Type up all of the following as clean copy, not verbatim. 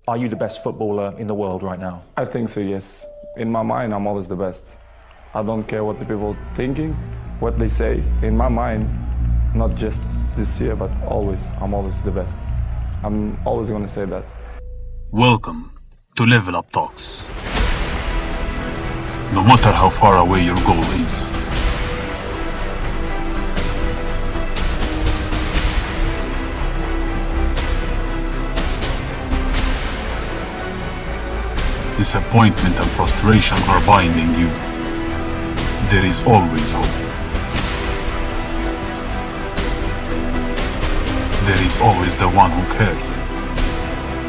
Are you the best footballer in the world right now? I think so, yes. In my mind, I'm always the best. I don't care what the people thinking, what they say. In my mind, not just this year, but always, I'm always the best. I'm always going to say that. Welcome to Level Up Talks. No matter how far away your goal is, disappointment and frustration are binding you, there is always hope. There is always the one who cares,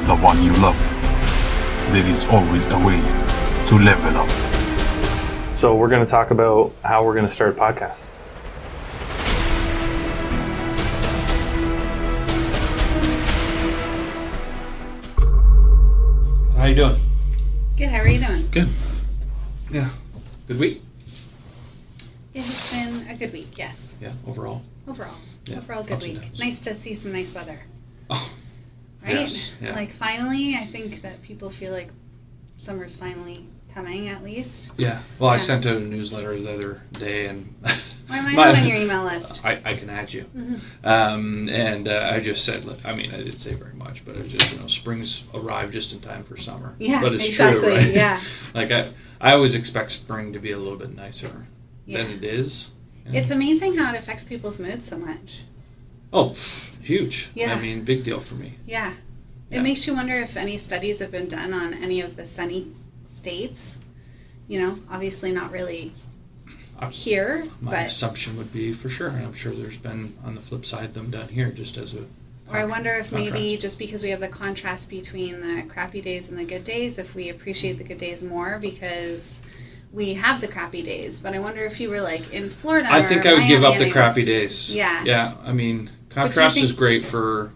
the one you love. There is always a way to level up. So we're going to talk about how we're going to start a podcast. How you doing? Good, how are you doing? Good. Yeah. Good week? It has been a good week, yes. Yeah, overall. Overall. Yeah, Overall, good ups and week. downs. Nice to see some nice weather. Oh, Right? yes. Yeah. Like, finally, I think that people feel like summer's finally coming, at least. Yeah. Well, I Yeah. sent out a newsletter the other day, and Why am I not on your email list? I can add you. Mhm. And I just said, I mean, I didn't say very much, but it was just, spring's arrived just in time for summer. Yeah, but it's exactly, true, right? yeah. Like, I always expect spring to be a little bit nicer Yeah. than it is. Yeah. It's amazing how it affects people's moods so much. Oh, huge. Yeah. I mean, big deal for me. Yeah. It Yeah. makes you wonder if any studies have been done on any of the sunny states. You know, obviously not really here, My but... assumption would be for sure, and I'm sure there's been on the flip side them done here just as a Or I wonder if maybe contrast. just because we have the contrast between the crappy days and the good days, if we appreciate the good days more because we have the crappy days. But I wonder if you were like in Florida. I think or I would give up Miami the crappy and days. Yeah. Yeah. I mean, do you contrast think- is great for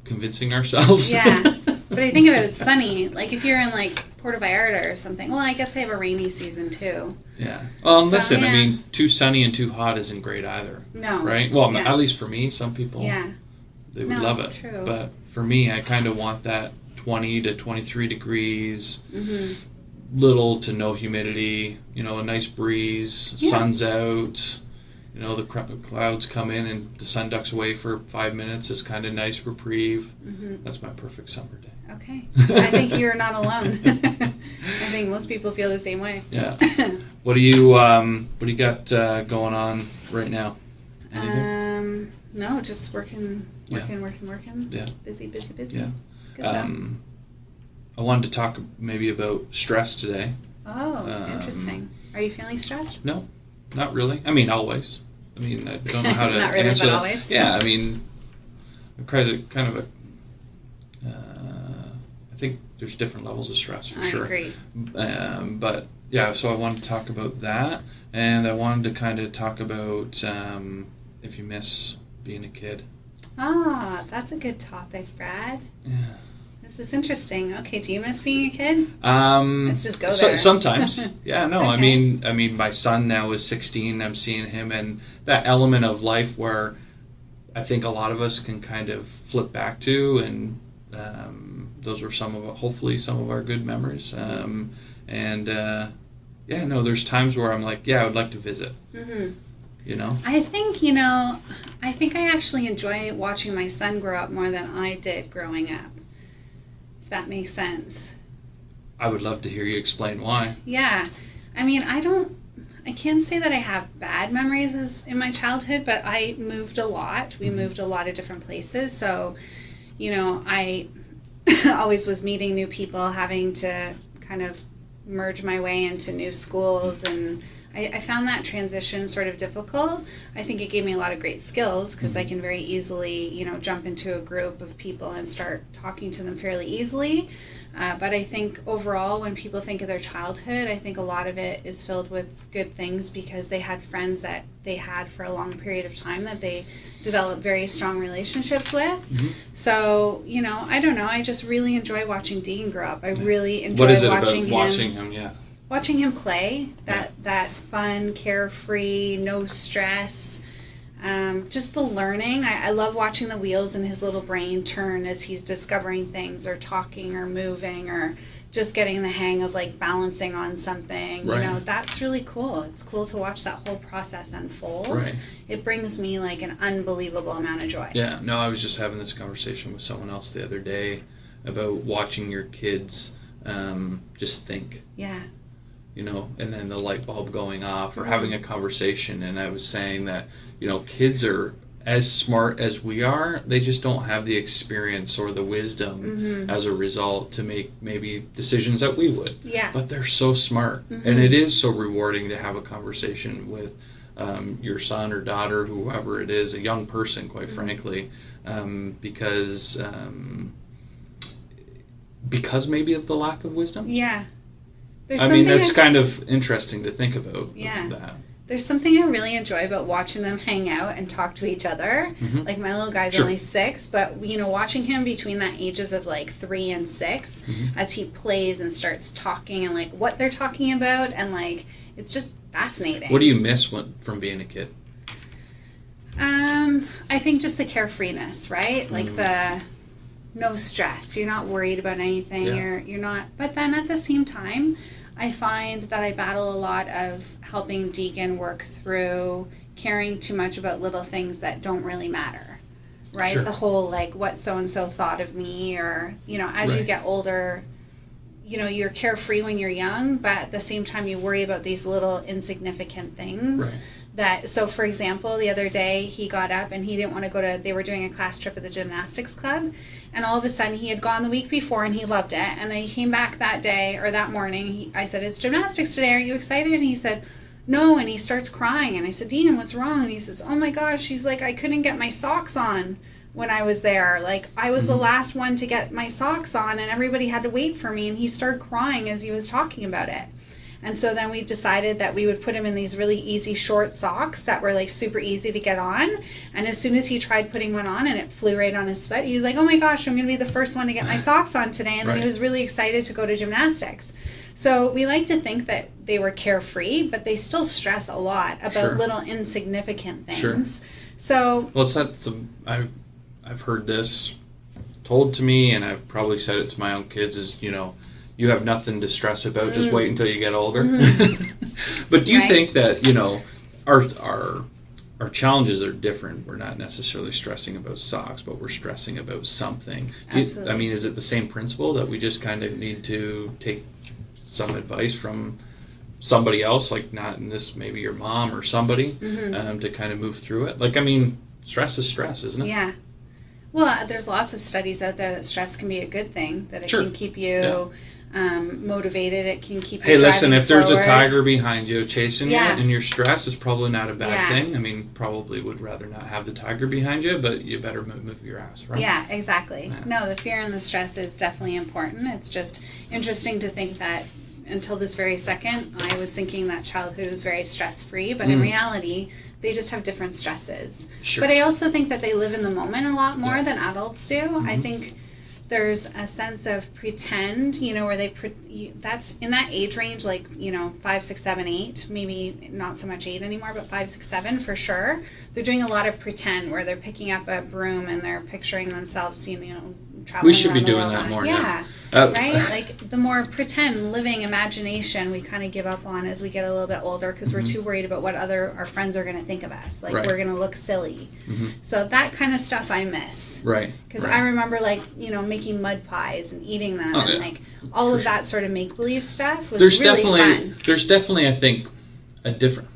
convincing ourselves. Yeah. But I think of it as sunny. Like if you're in like Puerto Vallarta or something. Well, I guess they have a rainy season too. Yeah. Well, So, listen, I yeah. mean, too sunny and too hot isn't great either. No. Right? Well, Yeah. at least for me, some people, Yeah. they would No, love it. true. But for me, I kind of want that 20 to 23 degrees, Hmm. little to no humidity, a nice breeze, Yeah. sun's out, the clouds come in and the sun ducks away for 5 minutes. It's kind of nice reprieve. Hmm. That's my perfect summer day. Okay. I think you're not alone. I think most people feel the same way. Yeah. What do you got going on right now? Anything? No, just working. Yeah. Yeah. Busy. Yeah. It's good though. I wanted to talk maybe about stress today. Oh, interesting. Are you feeling stressed? No, not really. I mean, always. I mean, I don't know how to Not really, answer but that. always. Yeah, I mean, I'm kind of a. I think there's different levels of stress for I sure. agree. But yeah, so I wanted to talk about that, and I wanted to kind of talk about if you miss being a kid. Ah, that's a good topic, Brad. Yeah. This is interesting. Okay, do you miss being a kid? Let's just go there. Sometimes, yeah. No, I Okay. mean, my son now is 16. I'm seeing him, and that element of life where I think a lot of us can kind of flip back to, and those were hopefully some of our good memories. There's times where I'm like, yeah, I would like to visit. Mm-hmm. I think I actually enjoy watching my son grow up more than I did growing up. If that makes sense. I would love to hear you explain why. Yeah. I mean, I can't say that I have bad memories in my childhood, but I moved a lot. We moved a lot of different places. So, I always was meeting new people, having to kind of merge my way into new schools, and I found that transition sort of difficult. I think it gave me a lot of great skills because I can very easily, jump into a group of people and start talking to them fairly easily. But I think overall, when people think of their childhood, I think a lot of it is filled with good things because they had friends that they had for a long period of time that they developed very strong relationships with. Mm-hmm. So, I don't know. I just really enjoy watching Dean grow up. I really enjoy What is it watching about watching him? Yeah. Watching him play, that fun, carefree, no stress. Just the learning. I love watching the wheels in his little brain turn as he's discovering things or talking or moving or just getting the hang of like balancing on something. Right. You know, that's really cool. It's cool to watch that whole process unfold. Right. It brings me like an unbelievable amount of joy. Yeah, no, I was just having this conversation with someone else the other day about watching your kids just think. Yeah. You know, and then the light bulb going off or having a conversation. And I was saying that, you know, kids are as smart as we are. They just don't have the experience or the wisdom as a result to make maybe decisions that we would. Yeah. But they're so smart. And it is so rewarding to have a conversation with your son or daughter, whoever it is, a young person, quite frankly, because maybe of the lack of wisdom. Yeah. I mean, that's kind of interesting to think about. Yeah. That. There's something I really enjoy about watching them hang out and talk to each other. Like my little guy's only 6, but you know, watching him between that ages of like 3 and 6, as he plays and starts talking and like what they're talking about, and like it's just fascinating. What do you miss from being a kid? I think just the carefreeness, right? Like the no stress. You're not worried about anything. Yeah. You're not. But then at the same time, I find that I battle a lot of helping Deegan work through caring too much about little things that don't really matter, right? Sure. The whole like what so-and-so thought of me, or, you know, as you Right. get older, you know, you're carefree when you're young, but at the same time you worry about these little insignificant things. Right. So for example, the other day he got up and he didn't want to they were doing a class trip at the gymnastics club, and all of a sudden he had gone the week before and he loved it, and then he came back that day or that morning. I said, "It's gymnastics today, are you excited?" And he said, "No," and he starts crying, and I said, "Dean, what's wrong?" And he says, "Oh my gosh," he's like, "I couldn't get my socks on when I was there. Like I was the last one to get my socks on and everybody had to wait for me," and he started crying as he was talking about it. And so then we decided that we would put him in these really easy short socks that were like super easy to get on. And as soon as he tried putting one on and it flew right on his foot, he was like, "Oh my gosh, I'm going to be the first one to get my socks on today." And then he Right. was really excited to go to gymnastics. So we like to think that they were carefree, but they still stress a lot about Sure. little insignificant things. Sure. So Well, I've heard this told to me, and I've probably said it to my own kids, is, you know, you have nothing to stress about. Just wait until you get older. But do you Right. think that, you know, our challenges are different? We're not necessarily stressing about socks, but we're stressing about something. Absolutely. I mean, is it the same principle that we just kind of need to take some advice from somebody else, like not in this, maybe your mom or somebody, to kind of move through it? Like, I mean, stress is stress, isn't it? yeah. Well, there's lots of studies out there that stress can be a good thing, that it Sure. can keep you motivated, it can keep you Hey, listen, driving if there's forward. a tiger behind you chasing Yeah. you and you're stressed, it's probably not a bad Yeah. thing. I mean, probably would rather not have the tiger behind you, but you better move your ass, right? Yeah, exactly. Yeah. No, the fear and the stress is definitely important. It's just interesting to think that until this very second, I was thinking that childhood was very stress-free, but in reality, they just have different stresses. Sure. But I also think that they live in the moment a lot more Yeah. than adults do. I think there's a sense of pretend, you know, where that's in that age range, like, you know, 5, 6, 7, 8, maybe not so much 8 anymore, but 5, 6, 7 for sure. They're doing a lot of pretend, where they're picking up a broom and they're picturing themselves, you know, traveling. We should be around the doing world that on- more Yeah. now. Right? Like the more pretend, living imagination we kind of give up on as we get a little bit older, because we're too worried about what our friends are going to think of us. Like Right. we're going to look silly. So that kind of stuff I miss. Right. Because right. I remember, like, you know, making mud pies and eating them, Oh, and yeah. like all For of sure. that sort of make believe stuff was there's really definitely fun. I think, a different.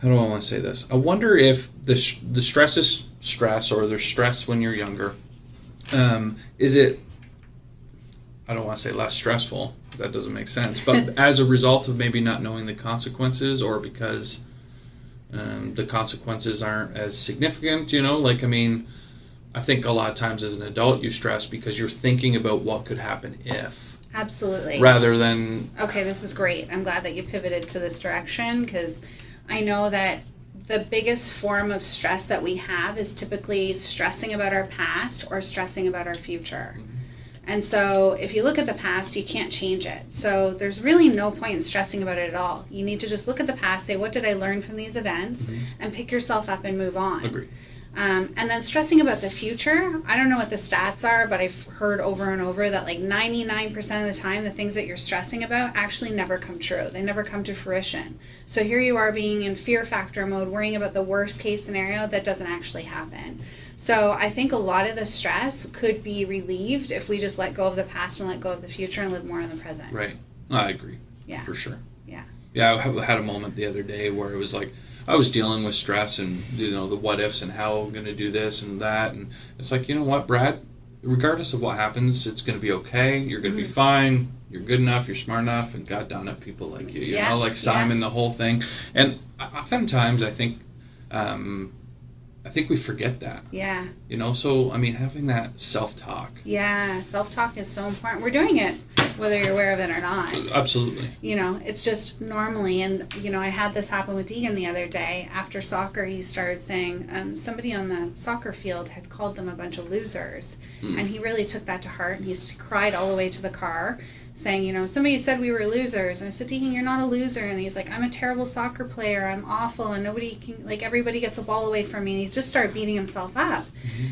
How do I want to say this? I wonder if the stress is stress, or there's stress when you're younger. Is it? I don't want to say less stressful. That doesn't make sense. But as a result of maybe not knowing the consequences, or because the consequences aren't as significant, you know, like, I mean, I think a lot of times as an adult you stress because you're thinking about what could happen if, Absolutely. rather than, Okay, this is great. I'm glad that you pivoted to this direction, because I know that the biggest form of stress that we have is typically stressing about our past or stressing about our future. And so if you look at the past, you can't change it. So there's really no point in stressing about it at all. You need to just look at the past, say, what did I learn from these events, and pick yourself up and move on. Agree. And then stressing about the future, I don't know what the stats are, but I've heard over and over that like 99% of the time, the things that you're stressing about actually never come true. They never come to fruition. So here you are being in fear factor mode, worrying about the worst case scenario that doesn't actually happen. So I think a lot of the stress could be relieved if we just let go of the past and let go of the future and live more in the present. Right. I agree. Yeah. For sure. Yeah. Yeah, I had a moment the other day where it was like I was dealing with stress and, you know, the what ifs and how I'm going to do this and that. And it's like, you know what, Brad? Regardless of what happens, it's going to be okay. You're going to be fine. You're good enough. You're smart enough. And God damn it, people like you. You know, like Simon, the whole thing. And oftentimes I think we forget that. Yeah. You know, so, I mean, having that self-talk. Yeah, self-talk is so important. We're doing it whether you're aware of it or not. Absolutely. You know, it's just normally, and, you know, I had this happen with Deegan the other day. After soccer, he started saying somebody on the soccer field had called them a bunch of losers. And he really took that to heart, and he cried all the way to the car, saying, you know, somebody said we were losers. And I said, Deegan, you're not a loser. And he's like, I'm a terrible soccer player. I'm awful. And nobody can, like, everybody gets a ball away from me. And he's just started beating himself up.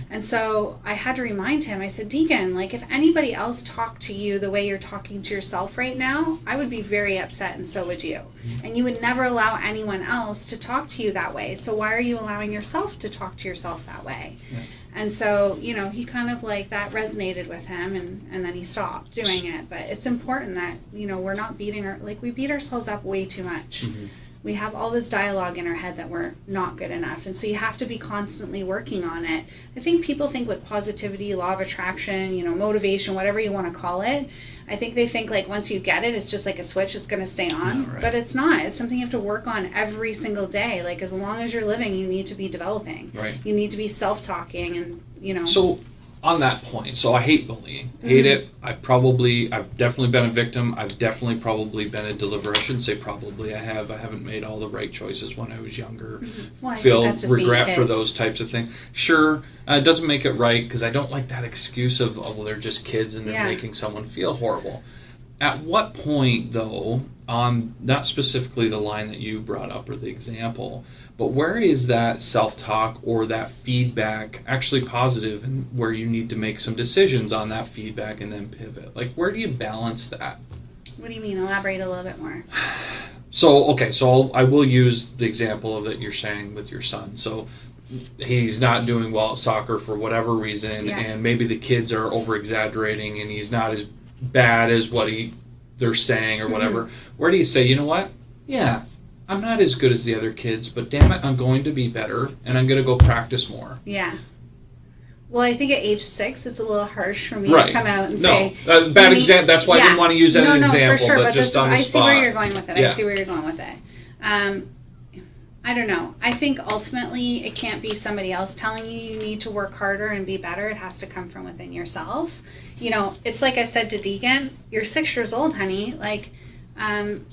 And so I had to remind him, I said, Deegan, like, if anybody else talked to you the way you're talking to yourself right now, I would be very upset, and so would you. And you would never allow anyone else to talk to you that way. So why are you allowing yourself to talk to yourself that way? Yeah. And so, you know, he kind of like that resonated with him, and then he stopped doing it. But it's important that, you know, we're not we beat ourselves up way too much. We have all this dialogue in our head that we're not good enough. And so you have to be constantly working on it. I think people think with positivity, law of attraction, you know, motivation, whatever you want to call it, I think they think like once you get it, it's just like a switch, it's going to stay on. But it's not. It's something you have to work on every single day. Like as long as you're living, you need to be developing. Right. You need to be self-talking and, you know. So on that point, so I hate bullying. Hate it. I've definitely been a victim. I've definitely probably been a deliverer. I shouldn't say probably. I haven't made all the right choices when I was younger. Well, I Feel think that's just regret being for kids. those types of things. Sure, it doesn't make it right because I don't like that excuse of, oh, well, they're just kids and they're making someone feel horrible. At what point, though, on not specifically the line that you brought up or the example, but where is that self-talk or that feedback actually positive and where you need to make some decisions on that feedback and then pivot? Like, where do you balance that? What do you mean? Elaborate a little bit more. So I will use the example of that you're saying with your son. So he's not doing well at soccer for whatever reason, and maybe the kids are over-exaggerating and he's not as bad as what they're saying or whatever. Where do you say, you know what? Yeah, I'm not as good as the other kids, but damn it, I'm going to be better and I'm going to go practice more. Yeah. Well, I think at age 6, it's a little harsh for me to come out and say... bad example. That's why I didn't want to use that as an example, for sure, but just on the I spot. see where you're going with it. Yeah. I see where you're going with it. I don't know. I think ultimately it can't be somebody else telling you need to work harder and be better. It has to come from within yourself. You know, it's like I said to Deegan, you're 6 years old, honey. Like,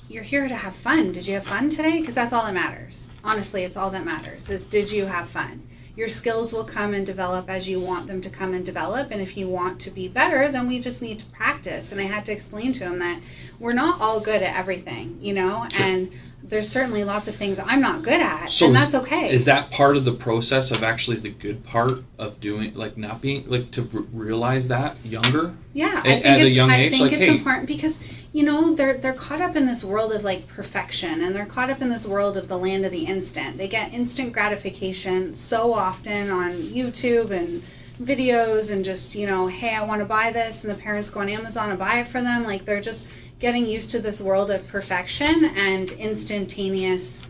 you're here to have fun. Did you have fun today? Because that's all that matters. Honestly, it's all that matters is did you have fun? Your skills will come and develop as you want them to come and develop. And if you want to be better, then we just need to practice. And I had to explain to him that we're not all good at everything, you know, and there's certainly lots of things I'm not good at, So and that's okay. Is that part of the process of actually the good part of doing, like not being, like to realize that younger? Yeah, at a young age? I think Like, it's hey, important because, you know, they're caught up in this world of like perfection, and they're caught up in this world of the land of the instant. They get instant gratification so often on YouTube and videos and just, you know, hey, I want to buy this, and the parents go on Amazon and buy it for them. Like they're just getting used to this world of perfection and instantaneous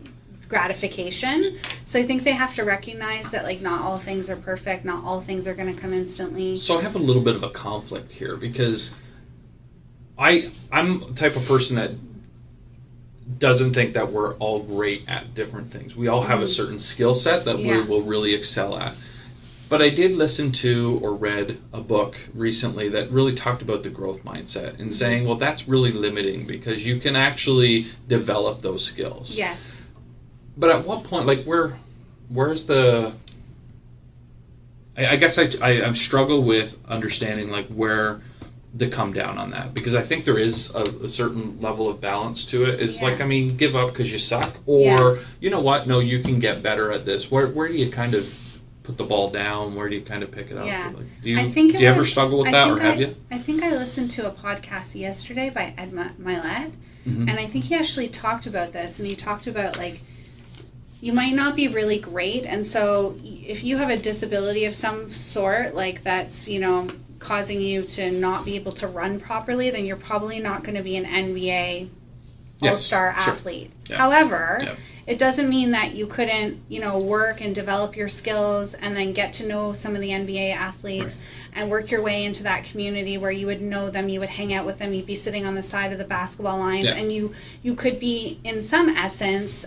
gratification. So I think they have to recognize that like not all things are perfect, not all things are going to come instantly. So I have a little bit of a conflict here because I'm the type of person that doesn't think that we're all great at different things. We all have a certain skill set that we will really excel at. But I did listen to or read a book recently that really talked about the growth mindset and saying, well, that's really limiting because you can actually develop those skills. Yes. But at what point, like, where's the... I guess I struggle with understanding, like, where to come down on that, because I think there is a certain level of balance to it. It's Yeah. like, I mean, give up because you suck, or Yeah. you know what? No, you can get better at this. Where do you kind of put the ball down? Where do you kind of pick it up? Yeah. Like, do you I think do it you ever was- struggle with I that, think or have you? I think I listened to a podcast yesterday by Ed Milet, Mhm. and I think he actually talked about this, and he talked about like, you might not be really great, and so if you have a disability of some sort, like that's, causing you to not be able to run properly, then you're probably not going to be an NBA Yes, all-star sure. athlete. Yeah. However, Yeah. it doesn't mean that you couldn't, work and develop your skills and then get to know some of the NBA athletes and work your way into that community where you would know them, you would hang out with them, you'd be sitting on the side of the basketball lines, Yeah. and you could be, in some essence,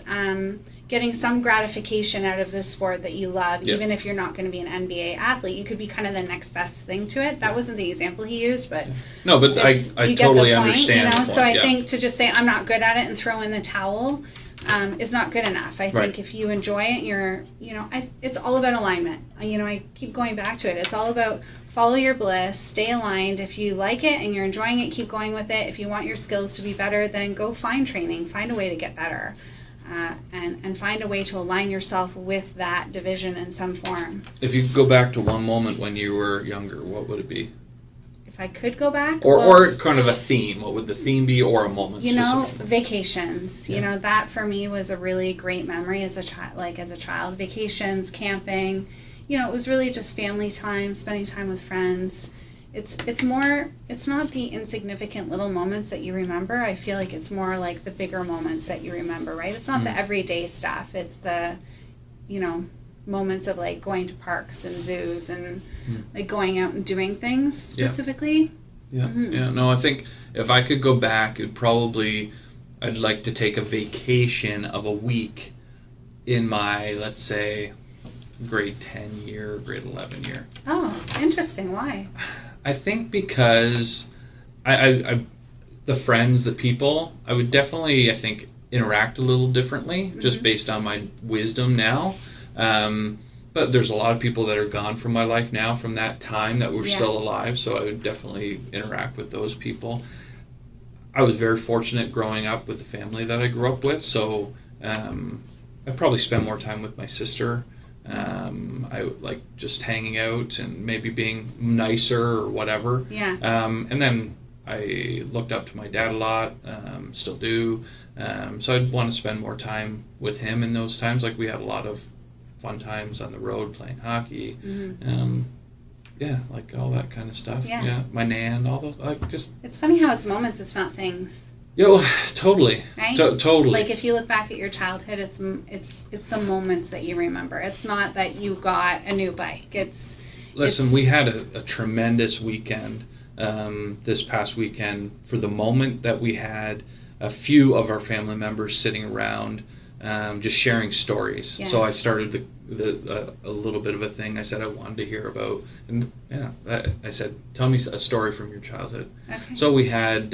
getting some gratification out of this sport that you love, Yeah. even if you're not going to be an NBA athlete. You could be kind of the next best thing to it. That wasn't the example he used, but No, but I you get totally the point, understand. The So I point, yeah. think to just say I'm not good at it and throw in the towel is not good enough. I Right. think if you enjoy it, it's all about alignment. I keep going back to it. It's all about follow your bliss, stay aligned. If you like it and you're enjoying it, keep going with it. If you want your skills to be better, then go find training, find a way to get better. And find a way to align yourself with that division in some form. If you could go back to one moment when you were younger, what would it be? If I could go back, Or kind of a theme. What would the theme be, or a moment? specifically? Vacations. Yeah. That for me was a really great memory as a child. Vacations, camping. It was really just family time, spending time with friends. It's not the insignificant little moments that you remember. I feel like it's more like the bigger moments that you remember, right? It's not the everyday stuff. It's the, moments of like going to parks and zoos and like going out and doing things specifically. Yeah, yeah. No, I think if I could go back, I'd like to take a vacation of a week in my, let's say, grade 10 year, grade 11 year. Oh, interesting. Why? I think because I the friends, the people, I would definitely, I think, interact a little differently just based on my wisdom now. But there's a lot of people that are gone from my life now from that time that were still alive, so I would definitely interact with those people. I was very fortunate growing up with the family that I grew up with, so I probably spend more time with my sister. I like just hanging out and maybe being nicer or whatever. Yeah. And then I looked up to my dad a lot, still do. So I'd want to spend more time with him in those times. Like we had a lot of fun times on the road playing hockey. Yeah, like all that kind of stuff. Yeah. My nan, all those, It's funny how it's moments, it's not things. Yeah, totally. Right? Totally. Like if you look back at your childhood, it's the moments that you remember. It's not that you got a new bike. Listen, we had a tremendous weekend this past weekend for the moment that we had a few of our family members sitting around just sharing stories. Yes. So I started a little bit of a thing I said I wanted to hear about. And I said, tell me a story from your childhood. Okay. So we had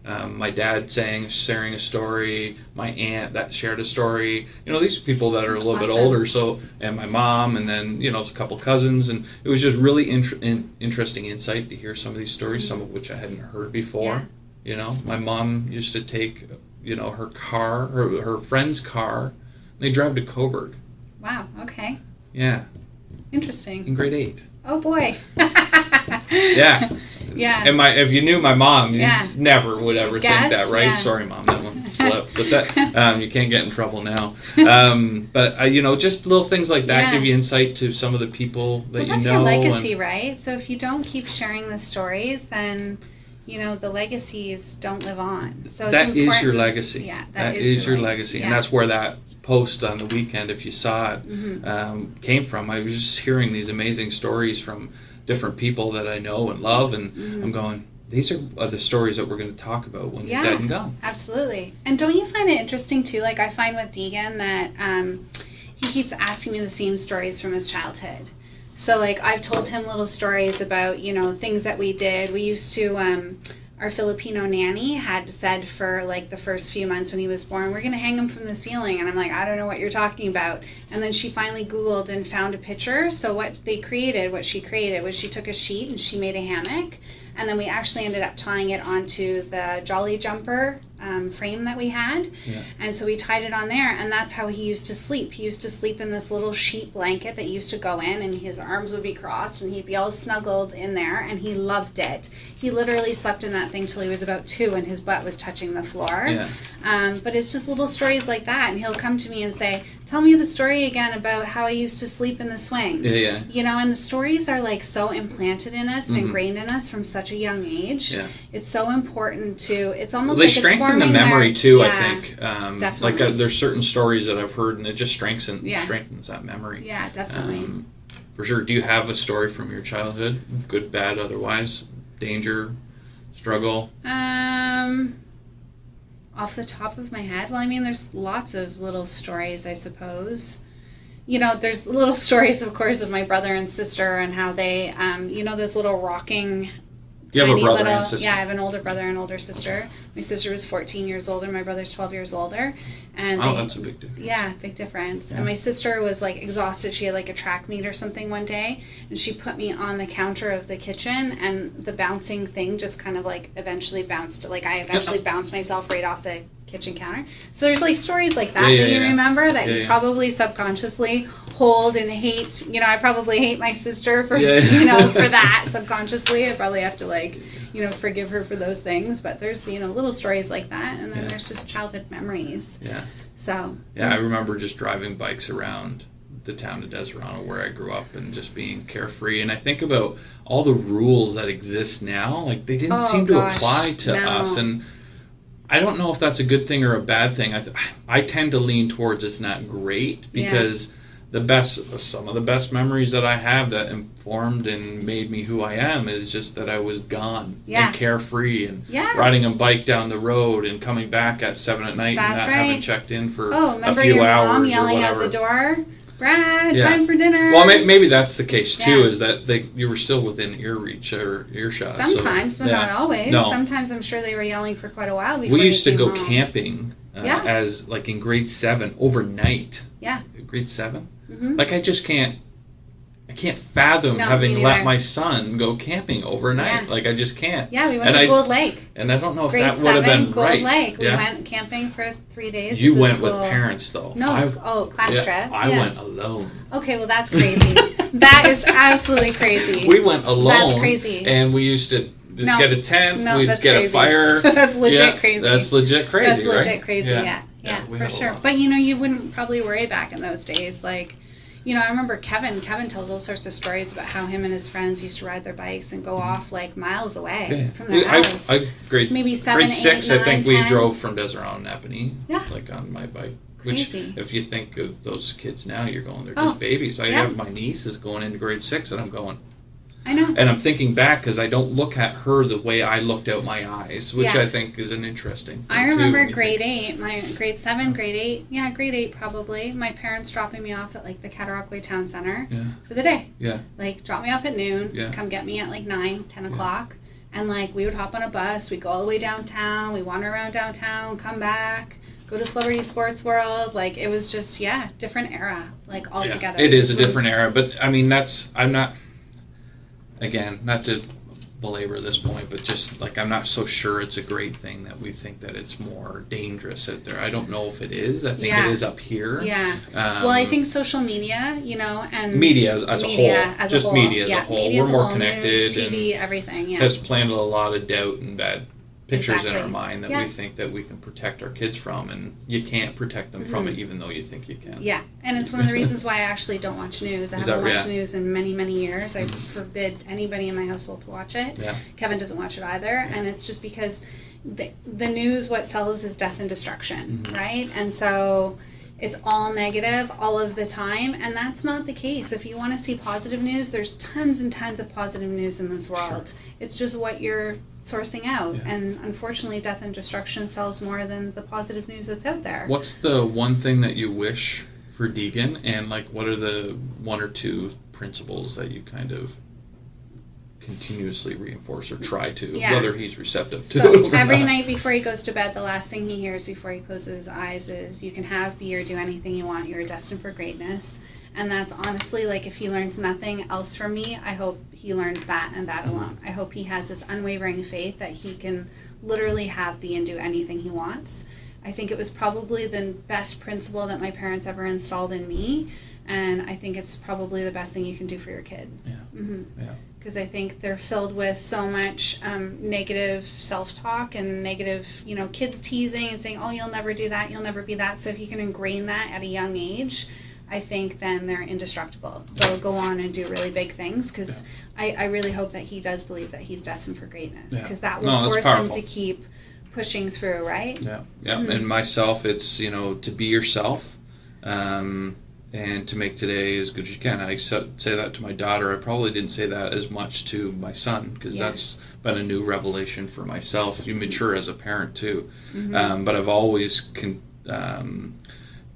my dad sharing a story, my aunt that shared a story. These people that are a little bit older. So, and my mom, and then a couple cousins, and it was just really interesting insight to hear some of these stories, some of which I hadn't heard before. My mom used to take her car, her friend's car, and they drive to Coburg. Wow. Okay. Yeah, Interesting. in grade 8. Oh boy. Yeah. Yeah. And if you knew my mom, you Yeah. never would ever think Guess, that, right? yeah. Sorry, Mom, that one slipped. But that you can't get in trouble now. But just little things like that Yeah. give you insight to some of the people that That's you know. your legacy, right? So if you don't keep sharing the stories, then the legacies don't live on. So That it's is important. your legacy. Yeah, that is your legacy, and Yeah. that's where that post on the weekend, if you saw it, came from. I was just hearing these amazing stories from different people that I know and love, and I'm going, these are the stories that we're going to talk about when you're dead and gone. Absolutely. And don't you find it interesting too? Like I find with Deegan that he keeps asking me the same stories from his childhood. So like I've told him little stories about things that we did. We used to our Filipino nanny had said for like the first few months when he was born, we're going to hang him from the ceiling. And I'm like, I don't know what you're talking about. And then she finally Googled and found a picture. So what she created was she took a sheet and she made a hammock. And then we actually ended up tying it onto the Jolly Jumper frame that we had. Yeah. And so we tied it on there, and that's how he used to sleep. He used to sleep in this little sheet blanket that used to go in, and his arms would be crossed, and he'd be all snuggled in there, and he loved it. He literally slept in that thing till he was about 2, and his butt was touching the floor. Yeah. But it's just little stories like that, and he'll come to me and say, tell me the story again about how I used to sleep in the swing. Yeah. You know, and the stories are like so implanted in us and ingrained in us from such a young age. Yeah. It's so important to, it's almost They like it's strengthen the forming memory their, too, yeah, I think. definitely. Like there's certain stories that I've heard, and it just strengthens that memory. Yeah, definitely. For sure. Do you have a story from your childhood? Good, bad, otherwise? Danger, struggle? Off the top of my head, well, I mean, there's lots of little stories, I suppose. You know, there's little stories, of course, of my brother and sister and how they, you know, those little rocking. You have a brother little, and sister? Yeah, I have an older brother and older sister. My sister was 14 years older. My brother's 12 years older. And Wow, that's a big difference. Yeah, big difference. Yeah. And my sister was like exhausted. She had like a track meet or something one day, and she put me on the counter of the kitchen, and the bouncing thing just kind of like eventually bounced. Like I eventually bounced myself right off the kitchen counter. So there's like stories like that that you remember that you probably subconsciously hold and hate. You know, I probably hate my sister for you know, for that subconsciously. I probably have to like, you know, forgive her for those things. But there's, you know, little stories like that, and then there's just childhood memories. Yeah. So. Yeah, I remember just driving bikes around the town of Desirano where I grew up and just being carefree. And I think about all the rules that exist now. Like they didn't seem to apply to us. And I don't know if that's a good thing or a bad thing. I tend to lean towards it's not great because some of the best memories that I have that informed and made me who I am is just that I was gone and carefree and riding a bike down the road and coming back at 7 at night and not having checked in for a few your hours mom yelling or whatever. out the door, Brad, time for dinner. Well, maybe that's the case too. Is that you were still within ear reach or earshot. Sometimes, but not always. No. Sometimes I'm sure they were yelling for quite a while before we used to go home. camping as like in grade 7 overnight. Yeah. Grade 7. Mm-hmm. Like I can't fathom having let my son go camping overnight. Yeah. Like I just can't. Yeah, we went to Gold Lake. And I don't know if Grade that would have 7, been Gold right. Lake. We went camping for 3 days. You with the went school. with parents though. No, class trip. I went alone. Okay, well that's crazy. That is absolutely crazy. We went alone. That's crazy. And we used to get a tent. We'd get crazy. a fire. That's legit crazy. That's legit crazy. That's legit right? crazy. Yeah, for sure. But you know, you wouldn't probably worry back in those days. Like, you know, I remember Kevin tells all sorts of stories about how him and his friends used to ride their bikes and go off like miles away from their house. Maybe 7, grade 8, 6, 9, I think 10. we drove from Desirano to Napanee. Yeah. Like on my bike. Crazy. Which, if you think of those kids now, you're going, they're just babies. I have my niece is going into grade 6, and I'm going. I know. And I'm thinking back because I don't look at her the way I looked out my eyes, which I think is an interesting thing. I remember grade 8, grade 7, grade 8. Yeah, grade 8 probably. My parents dropping me off at like the Cataraqui Town Center for the day. Yeah. Like drop me off at noon, come get me at like 9, 10 o'clock. And like we would hop on a bus, we'd go all the way downtown, we wander around downtown, come back, go to Celebrity Sports World. Like it was just, different era, like altogether. It is a different era, but I mean, I'm not, again, not to belabor this point, but just like I'm not so sure it's a great thing that we think that it's more dangerous out there. I don't know if it is. I think it is up here. Yeah. Well, I think social media, you know, and media as a whole. Media as a whole. We're more connected. News, TV, everything. Yeah. Has planted a lot of doubt and bad pictures in our mind that we think that we can protect our kids from, and you can't protect them from it even though you think you can. Yeah, and it's one of the reasons why I actually don't watch news. I haven't watched news in many, many years. I forbid anybody in my household to watch it. Yeah. Kevin doesn't watch it either, and it's just because the news, what sells is death and destruction, right? And so it's all negative all of the time, and that's not the case. If you want to see positive news, there's tons and tons of positive news in this world. Sure. It's just what you're sourcing out, and unfortunately death and destruction sells more than the positive news that's out there. What's the one thing that you wish for Deegan, and like what are the 1 or 2 principles that you kind of continuously reinforce or try to, Yeah. whether he's receptive to So it or every not. night before he goes to bed, the last thing he hears before he closes his eyes is, "You can have, be, or do anything you want. You're destined for greatness." And that's honestly, like, if he learns nothing else from me, I hope he learns that and that alone. I hope he has this unwavering faith that he can literally have, be, and do anything he wants. I think it was probably the best principle that my parents ever installed in me, and I think it's probably the best thing you can do for your kid. Yeah. Yeah. Because I think they're filled with so much negative self-talk and negative, kids teasing and saying, "Oh, you'll never do that, you'll never be that." So if you can ingrain that at a young age, I think then they're indestructible. They'll go on and do really big things, because I really hope that he does believe that he's destined for greatness, because that will No, that's force him powerful. to keep pushing through, right? Yeah, yeah. And myself, it's to be yourself, and to make today as good as you can. I say that to my daughter. I probably didn't say that as much to my son, because that's been a new revelation for myself. You mature as a parent too, but I've always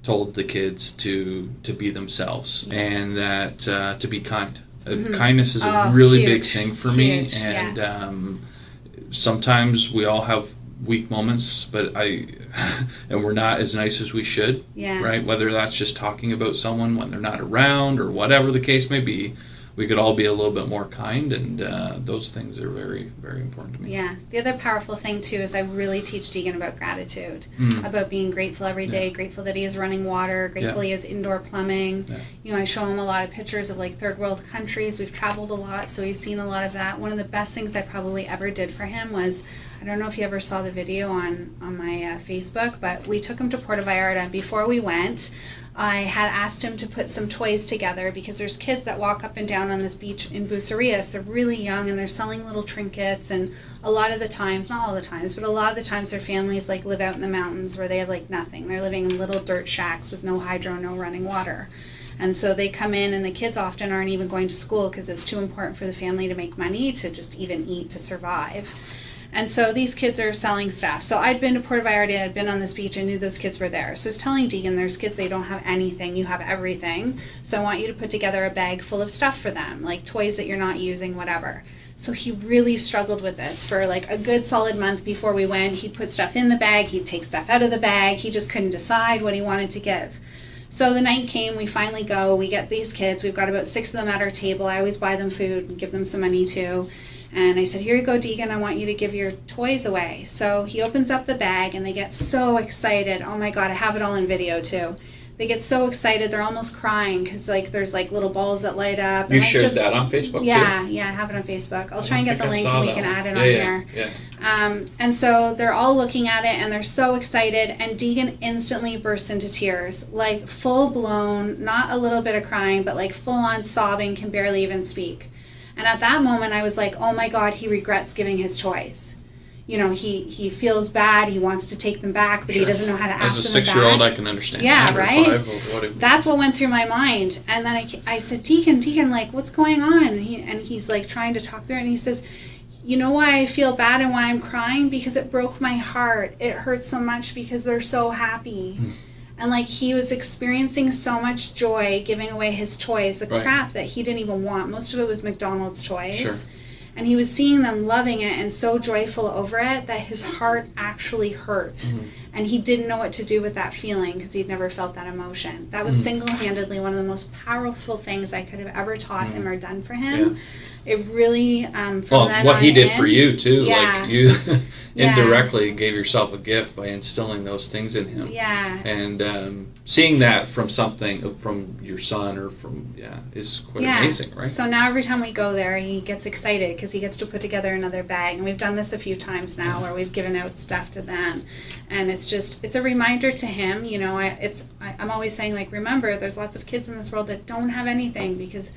told the kids to be themselves, and that to be kind. Kindness is a really big thing for me, and sometimes we all have weak moments, but and we're not as nice as we should, right? Whether that's just talking about someone when they're not around or whatever the case may be, we could all be a little bit more kind, and those things are very, very important to me. Yeah. The other powerful thing too is I really teach Deegan about gratitude, about being grateful every day, grateful that he has running water, grateful he has indoor plumbing. I show him a lot of pictures of like third world countries. We've traveled a lot, so he's seen a lot of that. One of the best things I probably ever did for him was, I don't know if you ever saw the video on my Facebook, but we took him to Puerto Vallarta, and before we went, I had asked him to put some toys together, because there's kids that walk up and down on this beach in Bucerias. They're really young, and they're selling little trinkets, and a lot of the times, not all the times, but a lot of the times their families like live out in the mountains where they have like nothing. They're living in little dirt shacks with no hydro, no running water. And so they come in, and the kids often aren't even going to school because it's too important for the family to make money to just even eat to survive. And so these kids are selling stuff. So I'd been to Puerto Vallarta, I'd been on this beach, I knew those kids were there. So I was telling Deegan, there's kids, they don't have anything, you have everything. So I want you to put together a bag full of stuff for them, like toys that you're not using, whatever. So he really struggled with this for like a good solid month before we went. He'd put stuff in the bag, he'd take stuff out of the bag, he just couldn't decide what he wanted to give. So the night came, we finally go, we get these kids, we've got about 6 of them at our table. I always buy them food and give them some money too. And I said, "Here you go, Deegan, I want you to give your toys away." So he opens up the bag, and they get so excited. Oh my God, I have it all in video too. They get so excited, they're almost crying, because like there's like little balls that light up. You and, like, shared that on Facebook too? Yeah, I have it on Facebook. I'll try and get the link, and we can add it on here. Yeah. And so they're all looking at it, and they're so excited, and Deegan instantly bursts into tears, like full blown, not a little bit of crying, but like full on sobbing, can barely even speak. And at that moment, I was like, oh my God, he regrets giving his toys. He feels bad. He wants to take them back, but he doesn't know how to ask them back. As a 6-year-old, I can understand. Yeah, that, right? 5, That's what went through my mind. And then I said, Deegan, like, what's going on? And he's like trying to talk through it. And he says, "You know why I feel bad and why I'm crying? Because it broke my heart. It hurts so much because they're so happy." And like he was experiencing so much joy giving away his toys, the crap that he didn't even want. Most of it was McDonald's toys. Sure. And he was seeing them loving it and so joyful over it that his heart actually hurt. And he didn't know what to do with that feeling because he'd never felt that emotion. That was single-handedly one of the most powerful things I could have ever taught him or done for him. It really, from then what on he did in, for you too, yeah. like you indirectly gave yourself a gift by instilling those things in him. Yeah. And seeing that from something, from your son or from, is quite amazing, right? So now every time we go there, he gets excited because he gets to put together another bag. And we've done this a few times now where we've given out stuff to them. And it's a reminder to him, I'm always saying, like, remember, there's lots of kids in this world that don't have anything because,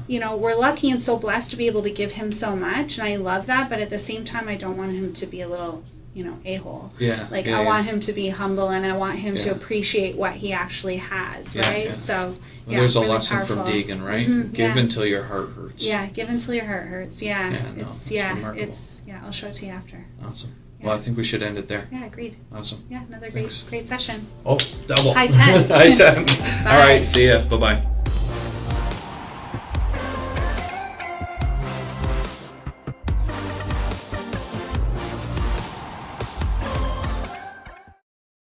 we're lucky and so blessed to be able to give him so much. And I love that. But at the same time, I don't want him to be a little, a-hole. I want him to be humble and I want him to appreciate what he actually has, right? Yeah. So, there's really a lesson powerful. from Deegan, right? Give until your heart hurts. Yeah, give until your heart hurts. Yeah, it's remarkable. I'll show it to you after. Awesome. Well, I think we should end it there. Yeah, agreed. Awesome. Yeah, another Thanks. great session. Oh, double. High 10. High 10. All Bye. right, see ya. Bye-bye.